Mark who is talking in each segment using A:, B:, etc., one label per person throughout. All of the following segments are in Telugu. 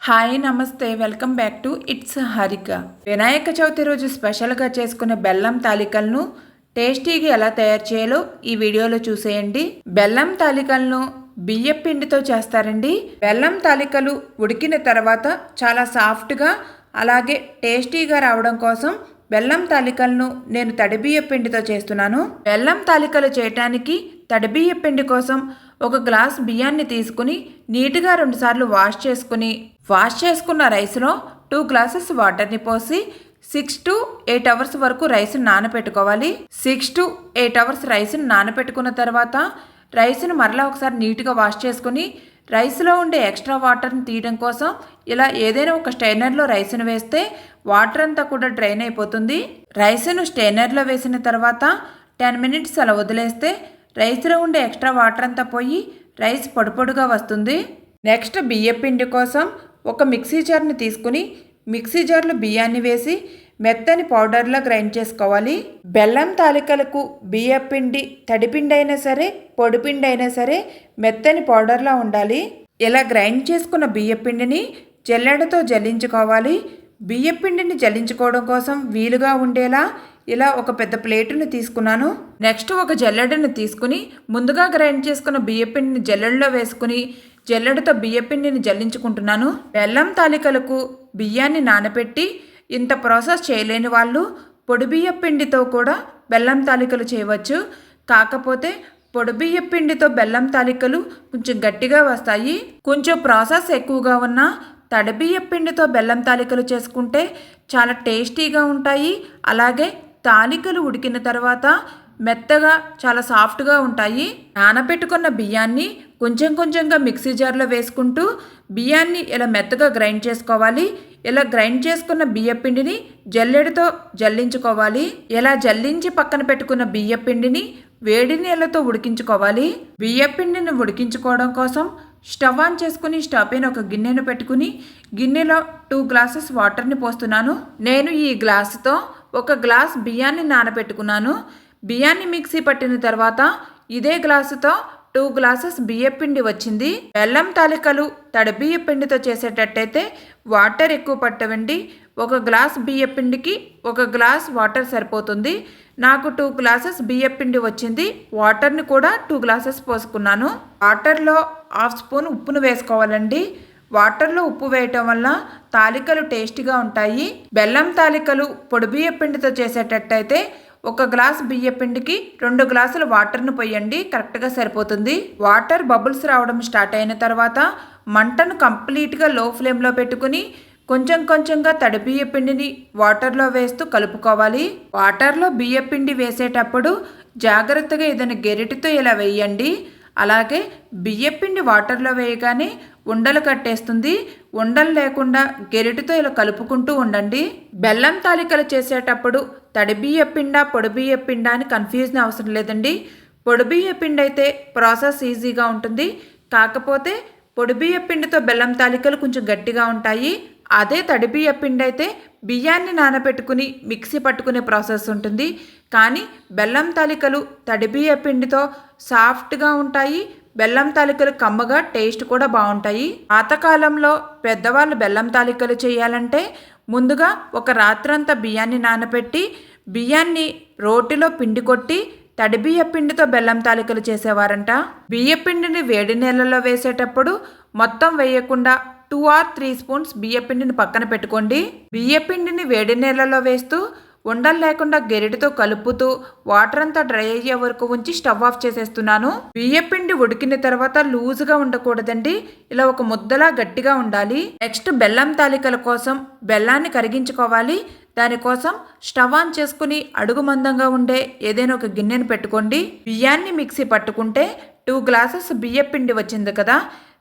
A: హాయ్ నమస్తే welcome back to it's Harika. Vinayaka Chavithi రోజు స్పెషల్గా చేసుకునే బెల్లం తాలికలను టేస్టీగా ఎలా తయారు చేయాలో ఈ వీడియోలో చూసేయండి. బెల్లం తాలికలను బియ్యం పిండితో చేస్తారండి. బెల్లం తాలికలు ఉడికిన తర్వాత చాలా సాఫ్ట్గా అలాగే టేస్టీగా రావడం కోసం బెల్లం తాలికలను నేను తడిబియ్య పిండితో చేస్తున్నాను. బెల్లం తాలికలు చేయటానికి తడిబియ్య పిండి కోసం ఒక గ్లాస్ బియ్యాన్ని తీసుకుని నీట్గా 2 సార్లు వాష్ చేసుకున్న రైస్లో 2 గ్లాసెస్ వాటర్ని పోసి 6 to 8 అవర్స్ వరకు రైస్ని నానపెట్టుకోవాలి. 6 to 8 అవర్స్ రైస్ని నానపెట్టుకున్న తర్వాత రైస్ని మరలా ఒకసారి నీట్గా వాష్ చేసుకుని రైస్లో ఉండే ఎక్స్ట్రా వాటర్ని తీయడం కోసం ఇలా ఏదైనా ఒక స్టైనర్లో రైస్ని వేస్తే వాటర్ అంతా కూడా డ్రైన్ అయిపోతుంది. రైస్ను స్టైనర్లో వేసిన తర్వాత 10 minutes అలా వదిలేస్తే రైస్లో ఉండే ఎక్స్ట్రా వాటర్ అంతా పోయి రైస్ పొడిపొడిగా వస్తుంది. నెక్స్ట్ బియ్యం పిండి కోసం ఒక మిక్సీ జార్ని తీసుకుని మిక్సీ జార్లో బియ్యాన్ని వేసి మెత్తని పౌడర్లా గ్రైండ్ చేసుకోవాలి. బెల్లం తాలికలకు బియ్యం పిండి తడిపిండి అయినా సరే పొడిపిండి అయినా సరే మెత్తని పౌడర్లా ఉండాలి. ఇలా గ్రైండ్ చేసుకున్న బియ్యం పిండిని జల్లెడతో జల్లించుకోవాలి. బియ్యం పిండిని జల్లించుకోవడం కోసం వీలుగా ఉండేలా ఇలా ఒక పెద్ద ప్లేటుని తీసుకున్నాను. నెక్స్ట్ ఒక జల్లెడను తీసుకుని ముందుగా గ్రైండ్ చేసుకున్న బియ్యం పిండిని జల్లెడలో వేసుకుని జల్లెడతో బియ్యం పిండిని జల్లించుకుంటున్నాను. బెల్లం తాలికలకు బియ్యాన్ని నానబెట్టి ఇంత ప్రాసెస్ చేయలేని వాళ్ళు పొడి బియ్యం పిండితో కూడా బెల్లం తాలికలు చేయవచ్చు. కాకపోతే పొడి బియ్యం పిండితో బెల్లం తాలికలు కొంచెం గట్టిగా వస్తాయి. కొంచెం ప్రాసెస్ ఎక్కువగా ఉన్న తడి బియ్యం పిండితో బెల్లం తాలికలు చేసుకుంటే చాలా టేస్టీగా ఉంటాయి. అలాగే తాలికలు ఉడికిన తర్వాత మెత్తగా చాలా సాఫ్ట్గా ఉంటాయి. నానబెట్టుకున్న బియ్యాన్ని కొంచెం కొంచెంగా మిక్సీ జార్లో వేసుకుంటూ బియ్యాన్ని ఇలా మెత్తగా గ్రైండ్ చేసుకోవాలి. ఇలా గ్రైండ్ చేసుకున్న బియ్యం పిండిని జల్లెడతో జల్లించుకోవాలి. ఇలా జల్లించి పక్కన పెట్టుకున్న బియ్యం పిండిని వేడి నీళ్ళతో ఉడికించుకోవాలి. బియ్యం పిండిని ఉడికించుకోవడం కోసం స్టవ్ ఆన్ చేసుకుని స్టవ్ పైన ఒక గిన్నెను పెట్టుకుని గిన్నెలో 2 గ్లాసెస్ వాటర్ని పోస్తున్నాను. నేను ఈ గ్లాసుతో 1 గ్లాస్ బియ్యాన్ని నానబెట్టుకున్నాను. బియ్యాన్ని మిక్సీ పట్టిన తర్వాత ఇదే గ్లాసుతో 2 గ్లాసెస్ బియ్యం పిండి వచ్చింది. బెల్లం తాలికలు తడి బియ్యం పిండితో చేసేటట్టయితే వాటర్ ఎక్కువ పట్టవండి. 1 గ్లాస్ బియ్యం పిండికి 1 గ్లాస్ వాటర్ సరిపోతుంది. నాకు 2 గ్లాసెస్ బియ్యం పిండి వచ్చింది. వాటర్ని కూడా 2 గ్లాసెస్ పోసుకున్నాను. వాటర్లో 1/2 స్పూన్ ఉప్పును వేసుకోవాలండి. వాటర్లో ఉప్పు వేయటం వల్ల తాలికలు టేస్టీగా ఉంటాయి. బెల్లం తాలికలు పొడి బియ్యం పిండితో చేసేటట్టయితే 1 గ్లాస్ బియ్యం పిండికి 2 గ్లాసుల వాటర్ను పోయండి, కరెక్ట్గా సరిపోతుంది. వాటర్ బబుల్స్ రావడం స్టార్ట్ అయిన తర్వాత మంటను కంప్లీట్గా లో ఫ్లేమ్లో పెట్టుకుని కొంచెం కొంచెంగా తడి బియ్యం పిండిని వాటర్లో వేస్తూ కలుపుకోవాలి. వాటర్లో బియ్యం పిండి వేసేటప్పుడు జాగ్రత్తగా ఏదైనా గెరిటితో ఇలా వేయండి. అలాగే బియ్యం పిండి వాటర్లో వేయగానే ఉండలు కట్టేస్తుంది. ఉండలు లేకుండా గెరిటితో ఇలా కలుపుకుంటూ ఉండండి. బెల్లం తాలికలు చేసేటప్పుడు తడి బియ్యం పిండా పొడి బియ్యం పిండా అని కన్ఫ్యూజన్ అవసరం లేదండి. పొడి బియ్యం పిండి అయితే ప్రాసెస్ ఈజీగా ఉంటుంది. కాకపోతే పొడి బియ్యం పిండితో బెల్లం తాలికలు కొంచెం గట్టిగా ఉంటాయి. అదే తడి బియ్యం పిండి అయితే బియ్యాన్ని నానబెట్టుకుని మిక్సీ పట్టుకునే ప్రాసెస్ ఉంటుంది. కానీ బెల్లం తాలికలు తడి బియ్యం పిండితో సాఫ్ట్గా ఉంటాయి. బెల్లం తాలికలు కమ్మగా టేస్ట్ కూడా బాగుంటాయి. పాతకాలంలో పెద్దవాళ్ళు బెల్లం తాలికలు చేయాలంటే ముందుగా ఒక రాత్రంతా బియ్యాన్ని నానబెట్టి బియ్యాన్ని రోటిలో పిండి కొట్టి తడి బియ్యం పిండితో బెల్లం తాలికలు చేసేవారంట. బియ్యం పిండిని వేడి నీళ్ళలో వేసేటప్పుడు మొత్తం వేయకుండా 2 or 3 స్పూన్స్ బియ్యం పిండిని పక్కన పెట్టుకోండి. బియ్యం పిండిని వేడి నీళ్ళలో వేస్తూ ఉండలు లేకుండా గెరిటితో కలుపుతూ వాటర్ అంతా డ్రై అయ్యే వరకు ఉంచి స్టవ్ ఆఫ్ చేసేస్తున్నాను. బియ్యం పిండి ఉడికిన తర్వాత లూజ్గా ఉండకూడదండి, ఇలా ఒక ముద్దలా గట్టిగా ఉండాలి. నెక్స్ట్ బెల్లం తాలికల కోసం బెల్లాన్ని కరిగించుకోవాలి. దానికోసం స్టవ్ ఆన్ చేసుకుని అడుగు మందంగా ఉండే ఏదైనా ఒక గిన్నెను పెట్టుకోండి. బియ్యాన్ని మిక్సీ పట్టుకుంటే 2 గ్లాసెస్ బియ్యం పిండి వచ్చింది కదా,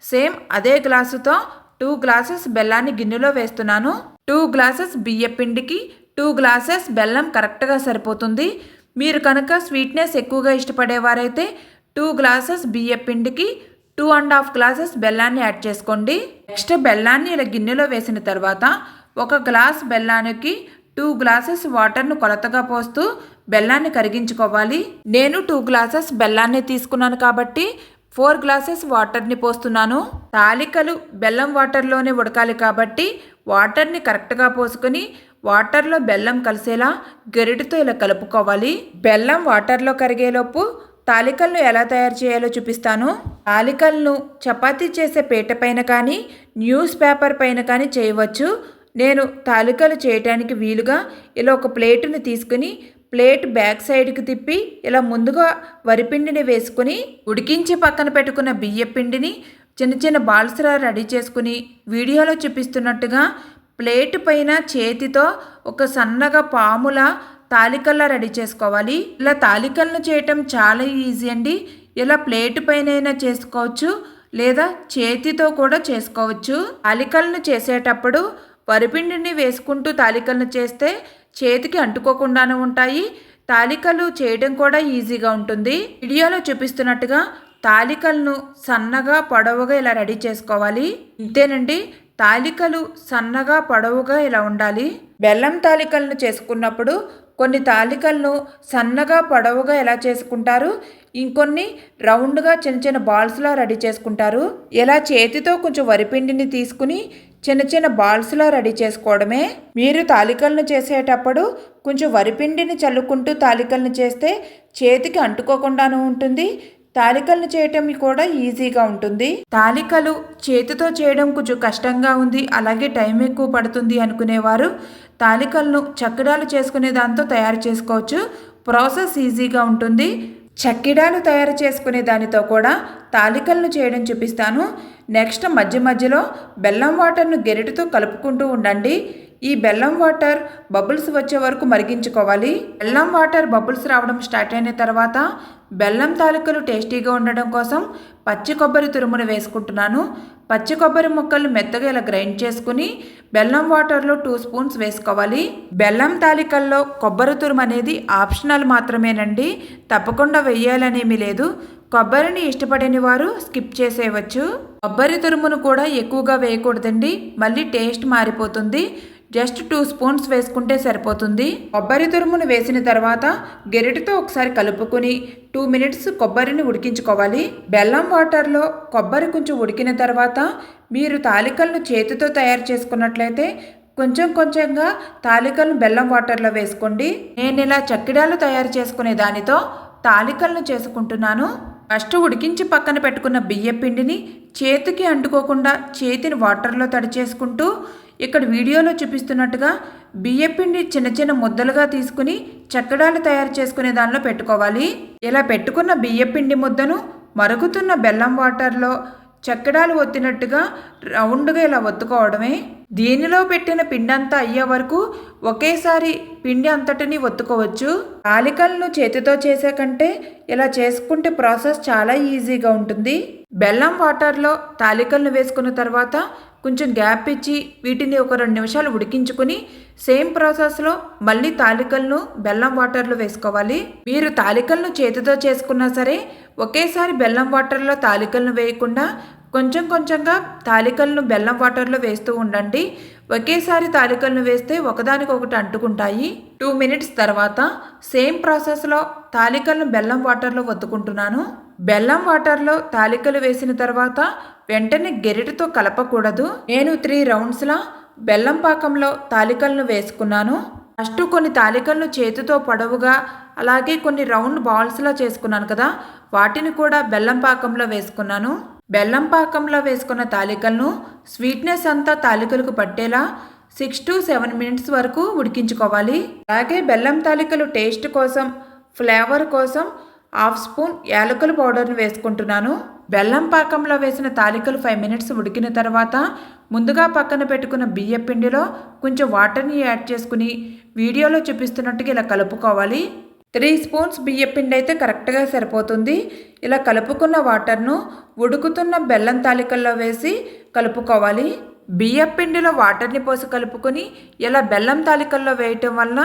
A: సేమ్ అదే గ్లాసుతో 2 గ్లాసెస్ బెల్లాన్ని గిన్నెలో వేస్తున్నాను. 2 గ్లాసెస్ బియ్యం పిండికి 2 గ్లాసెస్ బెల్లం కరెక్ట్గా సరిపోతుంది. మీరు కనుక స్వీట్నెస్ ఎక్కువగా ఇష్టపడేవారైతే 2 గ్లాసెస్ బియ్యం పిండికి 2.5 గ్లాసెస్ బెల్లాన్ని యాడ్ చేసుకోండి. నెక్స్ట్ బెల్లాన్ని ఇలా గిన్నెలో వేసిన తర్వాత 1 గ్లాస్ బెల్లానికి 2 గ్లాసెస్ వాటర్ను కొలతగా పోస్తూ బెల్లాన్ని కరిగించుకోవాలి. నేను 2 గ్లాసెస్ బెల్లాన్ని తీసుకున్నాను కాబట్టి 4 గ్లాసెస్ వాటర్ని పోస్తున్నాను. తాలికలు బెల్లం వాటర్లోనే ఉడకాలి కాబట్టి వాటర్ని కరెక్ట్గా పోసుకొని వాటర్లో బెల్లం కలిసేలా గరిటెతో ఇలా కలుపుకోవాలి. బెల్లం వాటర్లో కరిగేలోపు తాలికలను ఎలా తయారు చేయాలో చూపిస్తాను. తాలికలను చపాతీ చేసే పీట పైన కానీ న్యూస్ పేపర్ పైన కానీ చేయవచ్చు. నేను తాలికలు చేయడానికి వీలుగా ఇలా ఒక ప్లేటుని తీసుకుని ప్లేట్ బ్యాక్ సైడ్కి తిప్పి ఇలా ముందుగా వరిపిండిని వేసుకుని ఉడికించి పక్కన పెట్టుకున్న బియ్య పిండిని చిన్న చిన్న బాల్స్లా రెడీ చేసుకుని వీడియోలో చూపిస్తున్నట్టుగా ప్లేట్ పైన చేతితో ఒక సన్నగా పాములా తాలికల్లా రెడీ చేసుకోవాలి. ఇలా తాలికలను చేయటం చాలా ఈజీ అండి. ఇలా ప్లేట్ పైన చేసుకోవచ్చు లేదా చేతితో కూడా చేసుకోవచ్చు. తాలికలను చేసేటప్పుడు వరిపిండిని వేసుకుంటూ తాలికలను చేస్తే చేతికి అంటుకోకుండానే ఉంటాయి. తాలికలు చేయడం కూడా ఈజీగా ఉంటుంది. వీడియోలో చూపిస్తున్నట్టుగా తాలికలను సన్నగా పొడవుగా ఇలా రెడీ చేసుకోవాలి. ఇంతేనండి, తాలికలు సన్నగా పొడవుగా ఇలా ఉండాలి. బెల్లం తాలికలను చేసుకున్నప్పుడు కొన్ని తాలికలను సన్నగా పొడవుగా ఎలా చేసుకుంటారు, ఇంకొన్ని రౌండ్గా చిన్న చిన్న బాల్స్లా రెడీ చేసుకుంటారు. ఇలా చేతితో కొంచెం వరిపిండిని తీసుకుని చిన్న చిన్న బాల్స్లా రెడీ చేసుకోవడమే. మీరు తాలికలను చేసేటప్పుడు కొంచెం వరిపిండిని చల్లుకుంటూ తాలికలను చేస్తే చేతికి అంటుకోకుండాను ఉంటుంది. తాలికలను చేయటం కూడా ఈజీగా ఉంటుంది. తాలికలు చేతితో చేయడం కొంచెం కష్టంగా ఉంది, అలాగే టైం ఎక్కువ పడుతుంది అనుకునేవారు తాలికలను చక్కిడాలు చేసుకునే దాంతో తయారు చేసుకోవచ్చు. ప్రాసెస్ ఈజీగా ఉంటుంది. చక్కిడాలు తయారు చేసుకునే దానితో కూడా తాలికలను చేయడం చూపిస్తాను. నెక్స్ట్ మధ్య మధ్యలో బెల్లం వాటర్ను గెరిటితో కలుపుకుంటూ ఉండండి. ఈ బెల్లం వాటర్ బబుల్స్ వచ్చే వరకు మరిగించుకోవాలి. బెల్లం వాటర్ బబుల్స్ రావడం స్టార్ట్ అయిన తర్వాత బెల్లం తాలికలు టేస్టీగా ఉండడం కోసం పచ్చి కొబ్బరి తురుమును వేసుకుంటున్నాను. పచ్చి కొబ్బరి ముక్కలు మెత్తగా ఇలా గ్రైండ్ చేసుకుని బెల్లం వాటర్లో 2 స్పూన్స్ వేసుకోవాలి. బెల్లం తాలికల్లో కొబ్బరి తురుము అనేది ఆప్షనల్ మాత్రమేనండి, తప్పకుండా వేయాలనేమీ లేదు. కొబ్బరిని ఇష్టపడని వారు స్కిప్ చేసేయవచ్చు. కొబ్బరి తురుమును కూడా ఎక్కువగా వేయకూడదండి, మళ్ళీ టేస్ట్ మారిపోతుంది. జస్ట్ 2 స్పూన్స్ వేసుకుంటే సరిపోతుంది. కొబ్బరి తురుమును వేసిన తర్వాత గెరిటితో ఒకసారి కలుపుకొని 2 మినిట్స్ కొబ్బరిని ఉడికించుకోవాలి. బెల్లం వాటర్లో కొబ్బరి కొంచెం ఉడికిన తర్వాత మీరు తాలికలను చేతితో తయారు చేసుకున్నట్లయితే కొంచెం కొంచెంగా తాలికలను బెల్లం వాటర్లో వేసుకోండి. నేను ఇలా చక్కిడాలు తయారు చేసుకునే దానితో తాలికలను చేసుకుంటున్నాను. ఫస్ట్ ఉడికించి పక్కన పెట్టుకున్న బియ్య పిండిని చేతికి అంటుకోకుండా చేతిని వాటర్లో తడి చేసుకుంటూ ఇక్కడ వీడియోలో చూపిస్తున్నట్టుగా బియ్యపిండి చిన్న చిన్న ముద్దలుగా తీసుకుని చక్కిడాలు తయారు చేసుకునే దానిలో పెట్టుకోవాలి. ఇలా పెట్టుకున్న బియ్యపిండి ముద్దను మరుగుతున్న బెల్లం వాటర్లో చక్కిడాలు ఒత్తినట్టుగా రౌండ్గా ఇలా ఒత్తుకోవడమే. దీనిలో పెట్టిన పిండి అంతా అయ్యే వరకు ఒకేసారి పిండి అంతటిని ఒత్తుకోవచ్చు. తాలికలను చేతితో చేసే కంటే ఇలా చేసుకుంటే ప్రాసెస్ చాలా ఈజీగా ఉంటుంది. బెల్లం వాటర్లో తాలికలను వేసుకున్న తర్వాత కొంచెం గ్యాప్ ఇచ్చి వీటిని ఒక 2 నిమిషాలు ఉడికించుకుని సేమ్ ప్రాసెస్లో మళ్ళీ తాలికలను బెల్లం వాటర్లో వేసుకోవాలి. మీరు తాలికలను చేతితో చేసుకున్నా సరే ఒకేసారి బెల్లం వాటర్లో తాలికలను వేయకుండా కొంచెం కొంచెంగా తాలికలను బెల్లం వాటర్లో వేస్తూ ఉండండి. ఒకేసారి తాలికలను వేస్తే ఒకదానికొకటి అంటుకుంటాయి. 2 మినిట్స్ తర్వాత సేమ్ ప్రాసెస్లో తాలికలను బెల్లం వాటర్లో ఒత్తుకుంటున్నాను. బెల్లం వాటర్లో తాలికలు వేసిన తర్వాత వెంటనే గెరిటితో కలపకూడదు. నేను 3 రౌండ్స్లా బెల్లం పాకంలో తాలికలను వేసుకున్నాను. ఫస్ట్ కొన్ని తాలికలను చేతితో పొడవుగా అలాగే కొన్ని రౌండ్ బాల్స్లా చేసుకున్నాను కదా, వాటిని కూడా బెల్లం పాకంలో వేసుకున్నాను. బెల్లం పాకంలో వేసుకున్న తాలికలను స్వీట్నెస్ అంతా తాలికలకు పట్టేలా 6 to 7 మినిట్స్ వరకు ఉడికించుకోవాలి. అలాగే బెల్లం తాలికలు టేస్ట్ కోసం ఫ్లేవర్ కోసం 1/2 స్పూన్ యాలకుల పౌడర్ని వేసుకుంటున్నాను. బెల్లం పాకంలో వేసిన తాలికలు 5 మినిట్స్ ఉడికిన తర్వాత ముందుగా పక్కన పెట్టుకున్న బియ్య పిండిలో కొంచెం వాటర్ని యాడ్ చేసుకుని వీడియోలో చూపిస్తున్నట్టుగా ఇలా కలుపుకోవాలి. 3 స్పూన్స్ బియ్య పిండి అయితే కరెక్ట్గా సరిపోతుంది. ఇలా కలుపుకున్న వాటర్ను ఉడుకుతున్న బెల్లం తాలికల్లో వేసి కలుపుకోవాలి. బియ్య పిండిలో వాటర్ని పోసి కలుపుకొని ఇలా బెల్లం తాలికల్లో వేయటం వలన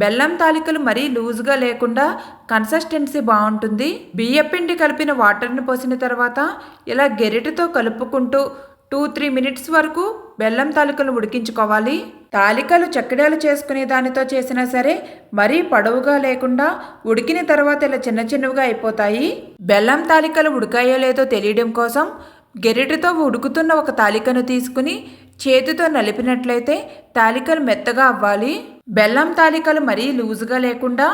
A: బెల్లం తాలికలు మరీ లూజ్గా లేకుండా కన్సిస్టెన్సీ బాగుంటుంది. బియ్య పిండి కలిపిన వాటర్ని పోసిన తర్వాత ఇలా గెరిటితో కలుపుకుంటూ 2-3 మినిట్స్ వరకు బెల్లం తాలికలు ఉడికించుకోవాలి. తాలికలు చక్కెడాలు చేసుకునే దానితో చేసినా సరే మరీ పొడవుగా లేకుండా ఉడికిన తర్వాత ఇలా చిన్న చిన్నవిగా అయిపోతాయి. బెల్లం తాలికలు ఉడికాయో లేదో తెలియడం కోసం గెరిటతో ఉడుకుతున్న ఒక తాలికను తీసుకుని చేతితో నలిపినట్లయితే తాలికలు మెత్తగా అవ్వాలి. బెల్లం తాలికలు మరీ లూజుగా లేకుండా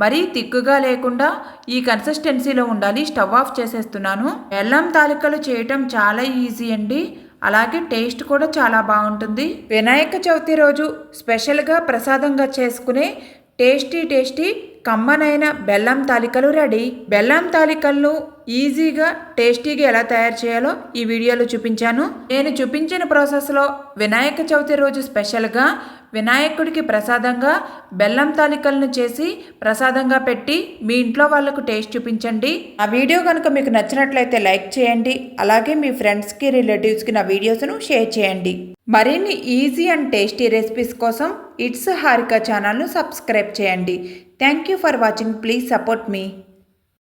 A: మరీ తిక్కుగా లేకుండా ఈ కన్సిస్టెన్సీలో ఉండాలి. స్టవ్ ఆఫ్ చేసేస్తున్నాను. బెల్లం తాలికలు చేయటం చాలా ఈజీ అండి. అలాగే టేస్ట్ కూడా చాలా బాగుంటుంది. వినాయక చవితి రోజు స్పెషల్గా ప్రసాదంగా చేసుకునే టేస్టీ కమ్మనైన బెల్లం తాలికలు రెడీ. బెల్లం తాలికలను ఈజీగా టేస్టీగా ఎలా తయారు చేయాలో ఈ వీడియోలో చూపించాను. నేను చూపించిన ప్రాసెస్లో వినాయక చవితి రోజు స్పెషల్గా వినాయకుడికి ప్రసాదంగా బెల్లం తాలికలను చేసి ప్రసాదంగా పెట్టి మీ ఇంట్లో వాళ్ళకు టేస్ట్ చూపించండి. ఆ వీడియో కనుక మీకు నచ్చినట్లయితే లైక్ చేయండి. అలాగే మీ ఫ్రెండ్స్కి రిలేటివ్స్కి నా వీడియోస్ను షేర్ చేయండి. మరిన్ని ఈజీ అండ్ టేస్టీ రెసిపీస్ కోసం ఇట్స్ హారిక ఛానల్ను సబ్స్క్రైబ్ చేయండి. Thank you for watching. Please support me.